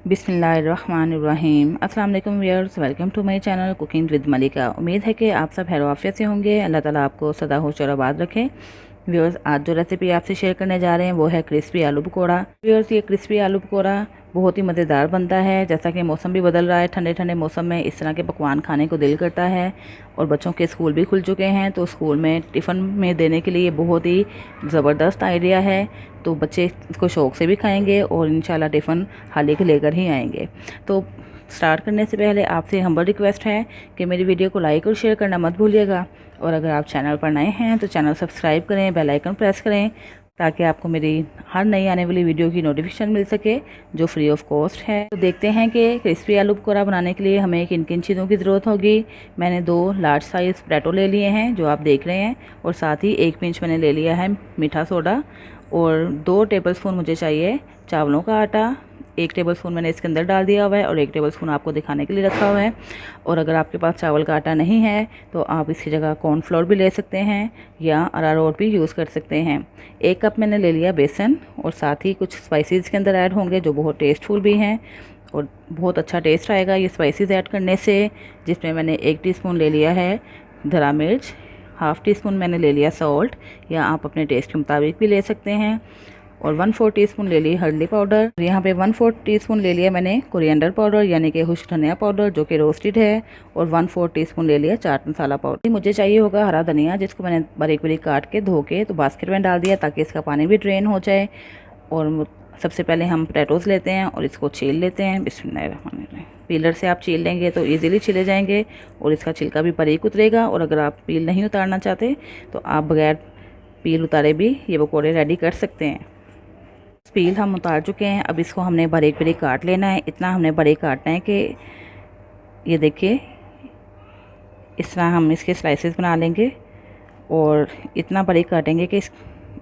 बिस्मिल्लाहिर्रहमानिर्रहीम। अस्सलाम वालेकुम viewers, welcome to my channel cooking with Malika. उम्मीद है कि आप सब खैर आफियत से होंगे। अल्लाह ताला आपको सदा खुश और आबाद रखें। व्यूअर्स, आज जो रेसिपी आपसे शेयर करने जा रहे हैं वो है क्रिस्पी आलू पकौड़ा। व्यूअर्स, ये क्रिस्पी आलू पकौड़ा बहुत ही मज़ेदार बनता है। जैसा कि मौसम भी बदल रहा है, ठंडे ठंडे मौसम में इस तरह के पकवान खाने को दिल करता है। और बच्चों के स्कूल भी खुल चुके हैं, तो स्कूल में टिफ़िन में देने के लिए बहुत ही ज़बरदस्त आइडिया है। तो बच्चे इसको शौक़ से भी खाएंगे और इंशाल्लाह टिफ़िन खाली के लेकर ही आएंगे। तो स्टार्ट करने से पहले आपसे हम्बल रिक्वेस्ट है कि मेरी वीडियो को लाइक और शेयर करना मत भूलिएगा। और अगर आप चैनल पर नए हैं तो चैनल सब्सक्राइब करें, बेल आइकन प्रेस करें, ताकि आपको मेरी हर नई आने वाली वीडियो की नोटिफिकेशन मिल सके, जो फ्री ऑफ कॉस्ट है। तो देखते हैं कि क्रिस्पी आलू पकौड़ा बनाने के लिए हमें किन किन चीज़ों की ज़रूरत होगी। मैंने 2 लार्ज साइज़ पोटैटो ले लिए हैं जो आप देख रहे हैं, और साथ ही 1 पिंच मैंने ले लिया है मीठा सोडा, और 2 टेबलस्पून मुझे चाहिए चावलों का आटा। 1 टेबलस्पून मैंने इसके अंदर डाल दिया हुआ है और 1 टेबलस्पून आपको दिखाने के लिए रखा हुआ है। और अगर आपके पास चावल का आटा नहीं है तो आप इसकी जगह कॉर्नफ्लोर भी ले सकते हैं या अरारोट भी यूज़ कर सकते हैं। 1 कप मैंने ले लिया बेसन, और साथ ही कुछ स्पाइसेस के अंदर ऐड होंगे जो बहुत टेस्टफुल भी हैं और बहुत अच्छा टेस्ट आएगा ये स्पाइसेस ऐड करने से। जिसमें मैंने 1 टीस्पून ले लिया है धरा मिर्च, हाफ़ टी स्पून मैंने ले लिया सॉल्ट, या आप अपने टेस्ट के मुताबिक भी ले सकते हैं, और 1/4 टीस्पून ले ली हल्दी पाउडर। यहाँ पे 1/4 टीस्पून ले लिया मैंने कोरिएंडर पाउडर यानी कि खुश्क धनिया पाउडर जो कि रोस्टेड है, और 1/4 टीस्पून ले लिया चाट मसाला पाउडर। मुझे चाहिए होगा हरा धनिया, जिसको मैंने बारीक बारीक काट के धो के तो बास्केट में डाल दिया ताकि इसका पानी भी ड्रेन हो जाए। और सबसे पहले हम पोटैटोज़ लेते हैं और इसको छील लेते हैं। बिस्मिल्लाहिर्रहमानिर्रहीम। पीलर से आप छील लेंगे तो इजीली छिले जाएंगे और इसका छिलका भी बारीक उतरेगा। और अगर आप पील नहीं उतारना चाहते तो आप बगैर पील उतारे भी ये पकौड़े रेडी कर सकते हैं। पील हम उतार चुके हैं, अब इसको हमने बारीक बारीक काट लेना है। इतना हमने बारीक काटना है कि ये देखिए इस तरह हम इसके स्लाइसेस बना लेंगे, और इतना बारीक काटेंगे कि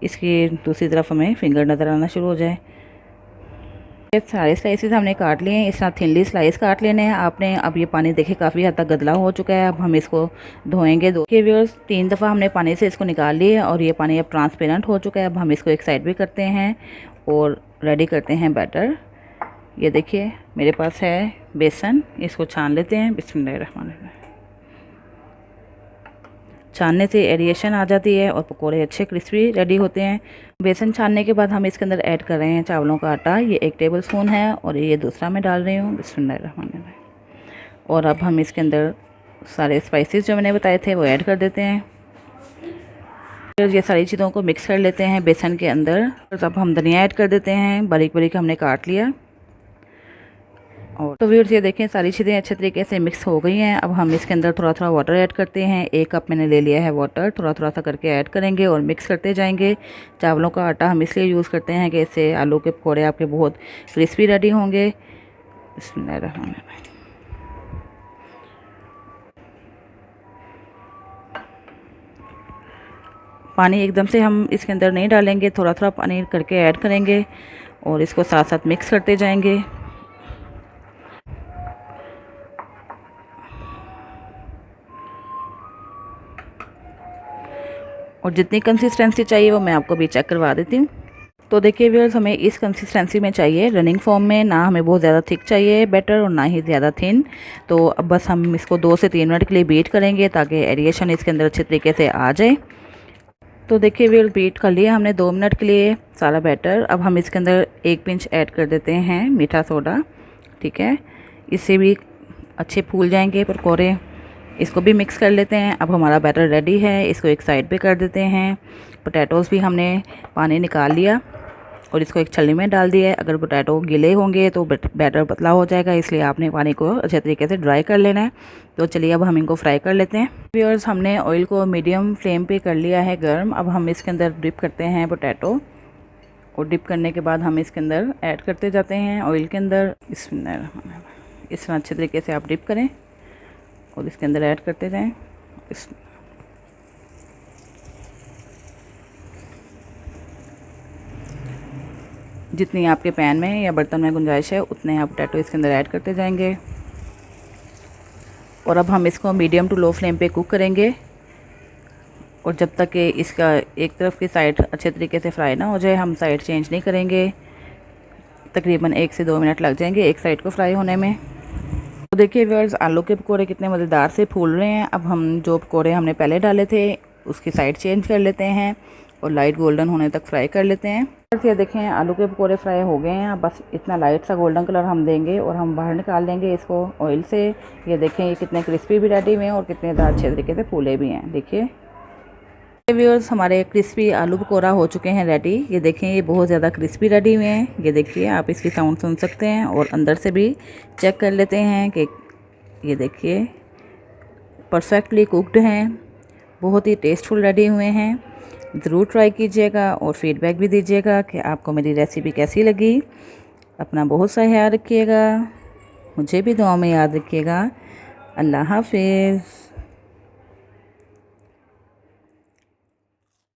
इसकी दूसरी तरफ हमें फिंगर नज़र आना शुरू हो जाए। सारे स्लाइसेस हमने काट लिए हैं, इस तरह थिनली स्लाइस काट लेने हैं आपने। अब ये पानी देखिए काफ़ी हद तक गदला हो चुका है। अब हम इसको धोएंगे। के व्यूअर्स, 3 दफ़ा हमने पानी से इसको निकाल लिया और ये पानी अब ट्रांसपेरेंट हो चुका है। अब हम इसको एक साइड भी करते हैं और रेडी करते हैं बैटर। ये देखिए मेरे पास है बेसन, इसको छान लेते हैं। बिस्मिल्लाहिर्रहमानिर्रहीम। छानने से एरिएशन आ जाती है और पकोड़े अच्छे क्रिस्पी रेडी होते हैं। बेसन छानने के बाद हम इसके अंदर ऐड कर रहे हैं चावलों का आटा। ये 1 टेबलस्पून है और ये दूसरा मैं डाल रही हूँ। बिस्मिल्लाहिर्रहमानिर्रहीम। और अब हम इसके अंदर सारे स्पाइसेस जो मैंने बताए थे वो ऐड कर देते हैं। फिर ये सारी चीज़ों को मिक्स कर लेते हैं बेसन के अंदर। अब हम धनिया ऐड कर देते हैं, बारीक बारीक हमने काट लिया। और तो व्यूअर्स, ये देखें सारी चीज़ें अच्छे तरीके से मिक्स हो गई हैं। अब हम इसके अंदर थोड़ा थोड़ा वाटर ऐड करते हैं। 1 कप मैंने ले लिया है वाटर, थोड़ा थोड़ा सा करके ऐड करेंगे और मिक्स करते जाएंगे। चावलों का आटा हम इसलिए यूज़ करते हैं कि इससे आलू के पकौड़े आपके बहुत क्रिस्पी रेडी होंगे। बिस्मिल्लाहिर्रहमानिर्रहीम। पानी एकदम से हम इसके अंदर नहीं डालेंगे, थोड़ा थोड़ा पानी करके ऐड करेंगे और इसको साथ साथ मिक्स करते जाएंगे। और जितनी कंसिस्टेंसी चाहिए वो मैं आपको भी चेक करवा देती हूँ। तो देखिए व्यूअर्स, हमें इस कंसिस्टेंसी में चाहिए, रनिंग फॉर्म में, ना हमें बहुत ज़्यादा थिक चाहिए बैटर और ना ही ज़्यादा थिन। तो अब बस हम इसको 2 से 3 मिनट के लिए बीट करेंगे ताकि एरिएशन इसके अंदर अच्छे तरीके से आ जाए। तो देखिए व्यूअर्स, बीट कर लिया हमने 2 मिनट के लिए सारा बैटर। अब हम इसके अंदर 1 पिंच ऐड कर देते हैं मीठा सोडा। ठीक है, इससे भी अच्छे फूल जाएंगे पकौड़े। इसको भी मिक्स कर लेते हैं। अब हमारा बैटर रेडी है, इसको एक साइड पे कर देते हैं। पोटैटोज़ भी हमने पानी निकाल लिया और इसको एक छलनी में डाल दिया है। अगर पोटैटो गीले होंगे तो बैटर पतला हो जाएगा, इसलिए आपने पानी को अच्छे तरीके से ड्राई कर लेना है। तो चलिए अब हम इनको फ्राई कर लेते हैं। व्यूअर्स, हमने ऑयल को मीडियम फ्लेम पे कर लिया है गर्म। अब हम इसके अंदर डिप करते हैं पोटैटो, और डिप करने के बाद हम इसके अंदर ऐड करते जाते हैं ऑयल के अंदर। इस तरह अच्छे तरीके से आप डिप करें और इसके अंदर ऐड करते जाएं। जितनी आपके पैन में या बर्तन में गुंजाइश है उतने आप पोटैटो इसके अंदर ऐड करते जाएंगे। और अब हम इसको मीडियम टू लो फ्लेम पे कुक करेंगे, और जब तक कि इसका एक तरफ की साइड अच्छे तरीके से फ्राई ना हो जाए हम साइड चेंज नहीं करेंगे। तकरीबन 1 से 2 मिनट लग जाएंगे एक साइड को फ्राई होने में। तो देखिए व्यूअर्स, आलू के पकौड़े कितने मज़ेदार से फूल रहे हैं। अब हम जो पकौड़े हमने पहले डाले थे उसकी साइड चेंज कर लेते हैं और लाइट गोल्डन होने तक फ्राई कर लेते हैं। ये देखें आलू के पकौड़े फ्राई हो गए हैं। बस इतना लाइट सा गोल्डन कलर हम देंगे और हम बाहर निकाल देंगे इसको ऑयल से। ये देखें ये कितने क्रिस्पी भी रेडी हुए हैं और कितने अच्छे तरीके से फूले भी हैं। देखिए व्यूअर्स, हमारे क्रिस्पी आलू पकौड़ा हो चुके हैं रेडी। ये देखें ये बहुत ज़्यादा क्रिस्पी रेडी हुए हैं। ये देखिए आप इसकी साउंड सुन सकते हैं और अंदर से भी चेक कर लेते हैं कि ये देखिए परफेक्टली कुक्ड हैं, बहुत ही टेस्टफुल रेडी हुए हैं। ज़रूर ट्राई कीजिएगा और फीडबैक भी दीजिएगा कि आपको मेरी रेसिपी कैसी लगी। अपना बहुत सा ख्याल रखिएगा, मुझे भी दुआ में याद रखिएगा। अल्लाह हाफिज़।